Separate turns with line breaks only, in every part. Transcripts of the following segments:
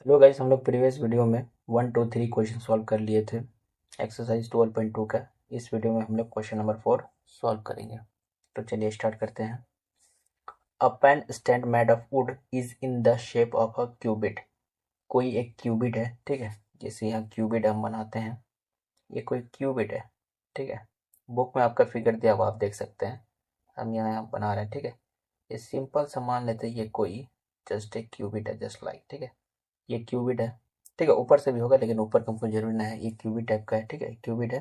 Hello guys, हम लोग previous video में 1 2 3 क्वेश्चन सॉल्व कर लिए थे एक्सरसाइज 12.2 का। इस वीडियो में हम लोग क्वेश्चन नंबर 4 सॉल्व करेंगे। तो चलिए स्टार्ट करते हैं। A pen stand made of wood is in the shape of a cuboid. कोई एक क्यूबिट है, ठीक है। जैसे यहाँ क्यूबिट हम बनाते हैं, ये कोई क्यूबिट है, ठीक है। बुक में आपका फिगर दिया हुआ आप देख सकते हैं। हम यहाँ बना रहे हैं, ठीक है। ये सिंपल सा मान लेते हैं, ये कोई जस्ट एक क्यूबिट है, जस्ट लाइक, ठीक है। ये क्यूबिट है, ठीक है। ऊपर से भी होगा लेकिन ऊपर का हमको जरूरी नहीं है। ये क्यूबिट टाइप का है, ठीक है। क्यूबिट है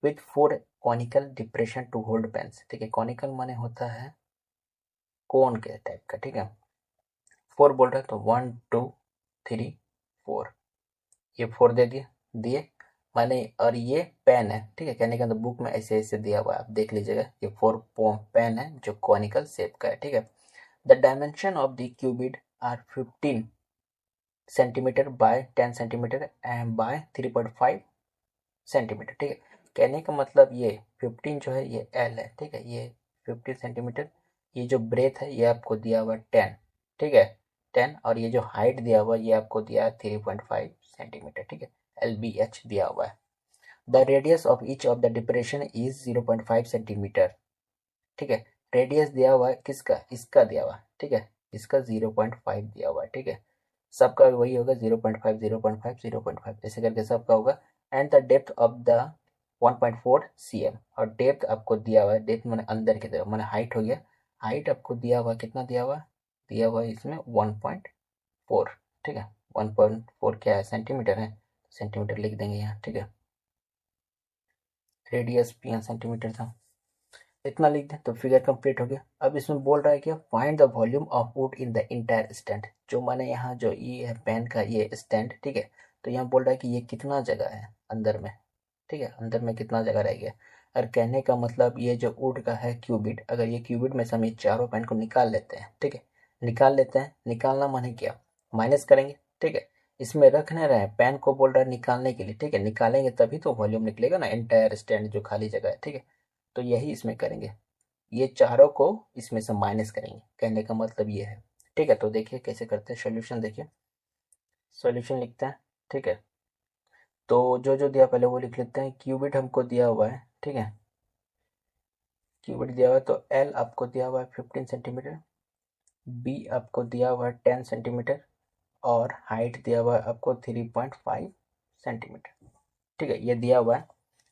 with 4 conical depression to hold pens, ठीक है। कॉनिकल माने होता है कोन के टाइप का, ठीक है। 4 बोल रहा है तो 1 2 3 4, ये 4 दे दिए दिए माने। और ये पेन है, ठीक है। कहने का तो बुक में ऐसे ऐसे दिया हुआ है, आप देख लीजिएगा। ये 4 पेन है जो कॉनिकल शेप का है, ठीक है। The dimension of the cuboid are 15 centimetre by 10 centimetre and by 3.5 centimetre, ठीक है। कहने का मतलब ये 15 जो है ये एल है, ठीक है। ये 15 सेंटीमीटर। ये जो ब्रेथ है ये आपको दिया हुआ 10, ठीक है। 10, और ये जो हाइट दिया हुआ ये आपको दिया है 3.5 सेंटीमीटर, ठीक है। एल बी एच दिया हुआ है। The radius of each of the depression is 0.5 centimetre, ठीक है। रेडियस दिया हुआ है किसका, इसका दिया हुआ है, ठीक है। इसका 0.5 दिया हुआ है, ठीक है। सबका वही होगा 0.5 0.5 0.5 ऐसे करके सबका होगा। And the depth of the 1.4 cm, और डेप्थ आपको दिया हुआ है। डेप्थ मैंने अंदर की तरफ, मैंने हाइट हो गया। हाइट आपको दिया हुआ कितना दिया हुआ, दिया हुआ है इसमें 1.4, ठीक है। 1.4 क्या है, सेंटीमीटर है। सेंटीमीटर लिख देंगे यहाँ, ठीक है। रेडियस भी यहाँ सेंटीमीटर था, इतना लिख दें तो फिगर कंप्लीट हो गया। अब इसमें बोल रहा है कि find the volume of would in the entire stand. जो मैंने यहाँ जो ये है पेन का ये स्टैंड, ठीक है। तो यहाँ बोल रहा है कि ये कितना जगह है अंदर में, ठीक है। अंदर में कितना जगह रह गया। और कहने का मतलब ये जो वुड का है क्यूबिट, अगर ये क्यूबिट में से हम ये चारों पेन को निकाल लेते हैं, ठीक है। निकाल लेते हैं, निकालना माने क्या, माइनस करेंगे, ठीक है। इसमें रख नहीं रहे हैं, पेन को बोल रहा है निकालने के लिए, ठीक है। निकालेंगे तभी तो वॉल्यूम निकलेगा ना, एंटायर स्टैंड जो खाली जगह है, ठीक है। तो यही इसमें करेंगे, ये चारों को इसमें से माइनस करेंगे। कहने का मतलब ये है, ठीक है। तो देखिए कैसे करते हैं सॉल्यूशन, देखिए सॉल्यूशन लिखते हैं, ठीक है। तो जो जो दिया पहले वो लिख लेते हैं। क्यूबिट हमको दिया हुआ है, ठीक है। क्यूबिट दिया हुआ है तो एल आपको दिया हुआ है 15 सेंटीमीटर, बी आपको दिया हुआ है 10 सेंटीमीटर, और हाइट दिया हुआ है आपको 3.5 सेंटीमीटर, ठीक है। ये दिया हुआ है।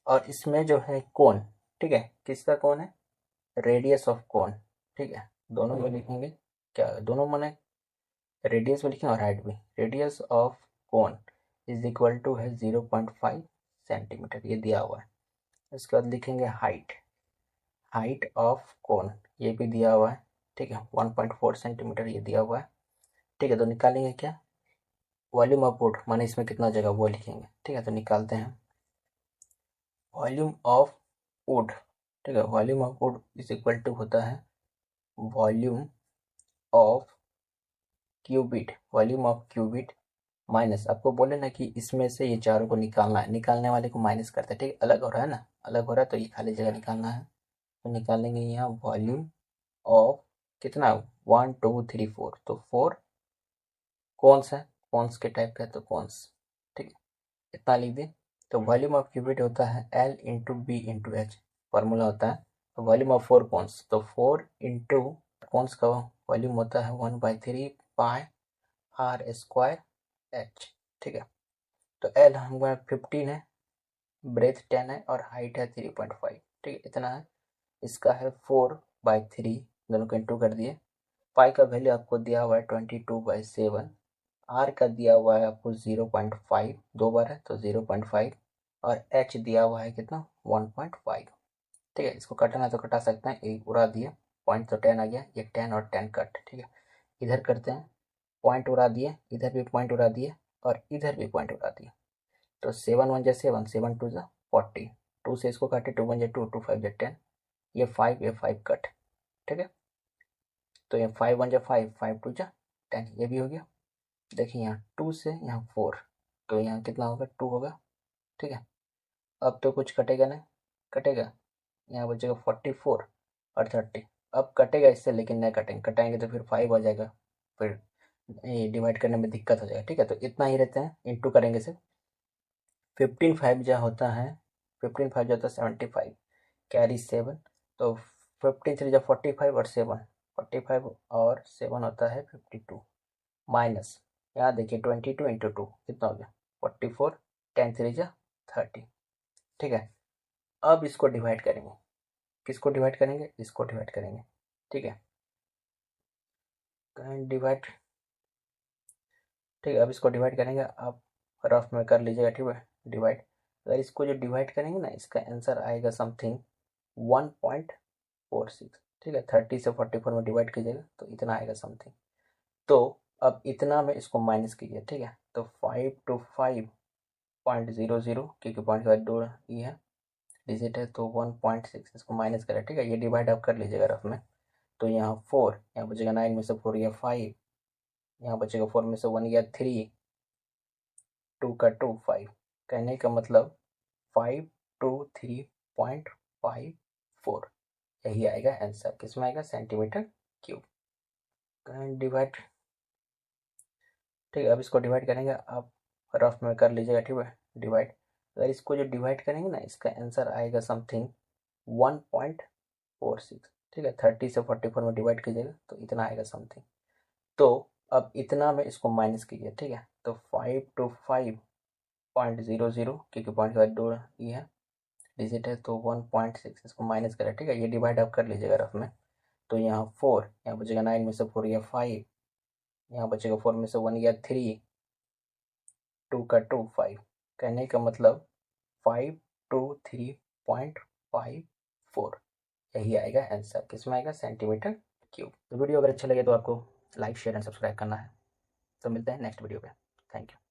और इसमें जो है कोन, ठीक है, किसका कोन है, रेडियस ऑफ कोन, ठीक है। दोनों में लिखेंगे, क्या दोनों माने रेडियस में लिखें और हाइट भी। Radius of cone is equal to है 0.5 सेंटीमीटर, ये दिया हुआ है। इसके बाद लिखेंगे हाइट, हाइट ऑफ कोन ये भी दिया हुआ है, ठीक है। 1.4 सेंटीमीटर ये दिया हुआ है, ठीक है। तो निकालेंगे क्या, वॉल्यूम ऑफ वुड माने इसमें कितना जगह वो लिखेंगे, ठीक है। तो निकालते हैं वॉल्यूम ऑफ वुड, ठीक है। Volume of wood is equal to होता है volume of cuboid, volume of cuboid minus, आपको बोले ना कि इसमें से ये चारों को निकालना है, निकालने वाले को माइनस करते हैं, ठीक। अलग हो रहा है ना, अलग हो रहा है तो ये खाली जगह निकालना है। तो निकालेंगे यहाँ वॉल्यूम ऑफ कितना, 1 2 3 4, तो 4 कौनस है, कौनस के टाइप का है तो कौनस, ठीक है। इतना लिख दें। तो वॉल्यूम ऑफ क्यूबिट होता है l into b into h, formula होता है। तो वॉल्यूम ऑफ 4 कौनस, तो 4 इंटू कौनस का वॉल्यूम होता है 1/3 पाई आर स्क्वायर एच, ठीक है। तो एल हमारा 15 है, ब्रेथ 10 है, और हाइट है 3.5, ठीक है। इतना है। इसका है 4/3, दोनों को इंटू कर दिए। पाई का वैल्यू आपको दिया हुआ है 22/7। आर का दिया हुआ है आपको 0.5, दो बार है तो 0.5, और एच दिया हुआ है कितना 1.5, ठीक है। इसको कटना है तो कटा सकते हैं, एक उड़ा दिए, पॉइंट तो 10 आ गया, ये 10 और 10 कट, ठीक है। इधर करते हैं, पॉइंट उड़ा दिए, इधर भी पॉइंट उड़ा दिए, और इधर भी पॉइंट उड़ा दिए। तो 7 1 जा 7, 7 2 जा 40, 2 से इसको काटे, 2 1 जा 2, 2 5 जा 10, ये 5 ये 5 कट, ठीक है। तो ये 5 1 जा 5, 5 2 जा 10, ये भी हो गया। देखिए यहाँ 2 से यहाँ 4, तो यहाँ कितना होगा 2 होगा, ठीक है। अब तो कुछ कटेगा ना, कटेगा, यहाँ बचेगा 44 और 30। अब कटेगा इससे लेकिन नहीं कटेंगे, कटाएंगे तो फिर 5 आ जाएगा, फिर डिवाइड करने में दिक्कत हो जाएगा, ठीक है। तो इतना ही रहते हैं, इंटू करेंगे सिर्फ 15 5 जो होता है, 15 5 जो होता है 75, कैरी 7, तो 15 3 जो 45 और 7, 45 और 7 होता है 52, माइनस यहाँ देखिए 22 इंटू 2 कितना हो गया 44, 10 3 जा 30, ठीक है। अब इसको डिवाइड करेंगे, किसको डिवाइड करेंगे, इसको डिवाइड करेंगे, ठीक है। डिवाइड, ठीक है। अब इसको डिवाइड करेंगे, आप रफ में कर लीजिएगा, ठीक है। डिवाइड, अगर इसको जो डिवाइड करेंगे ना, इसका आंसर आएगा समथिंग 1.46, ठीक है। 30 से 44 में डिवाइड कीजिएगा तो इतना आएगा समथिंग। तो अब इतना में इसको माइनस कीजिए, ठीक है। तो 5 to 5.00, क्योंकि पॉइंट के बाद 2 ये है डिजिट है, तो 1.6 इसको माइनस करें, ठीक है। ये डिवाइड आप कर लीजिएगा रफ में। तो यहाँ 4, यहाँ बचेगा 9 में से 4 गया 5, यहाँ बचेगा 4 में से 1 गया 3, 2 का 2 5, कहने का मतलब 523.54, यही आएगा आंसर। किसमें आएगा, सेंटीमीटर क्यूब। डिवाइड, ठीक है। अब इसको डिवाइड करेंगे, आप रफ में कर लीजिएगा, ठीक है। डिवाइड, अगर इसको जो डिवाइड करेंगे ना, इसका आंसर आएगा समथिंग 1.46, ठीक है। 30 से 44 में डिवाइड कीजिएगा तो इतना आएगा समथिंग। तो अब इतना में इसको माइनस कीजिए, ठीक है। तो 5 to 5.00, क्योंकि पॉइंट के बाद 2 ये है डिजिट है, तो 1.6 इसको माइनस करें, ठीक है। ये डिवाइड आप कर लीजिएगा रफ में। तो यहाँ 4, यहाँ बचेगा 9 में से 4 गया 5, यहाँ बचेगा 4 में से 1 गया 3, 2 का 2 5, कहने का मतलब 523.54, यही आएगा आंसर। किसमें आएगा, सेंटीमीटर क्यूब। तो वीडियो अगर अच्छा लगे तो आपको लाइक शेयर एंड सब्सक्राइब करना है। तो मिलते हैं नेक्स्ट वीडियो पे। Thank you.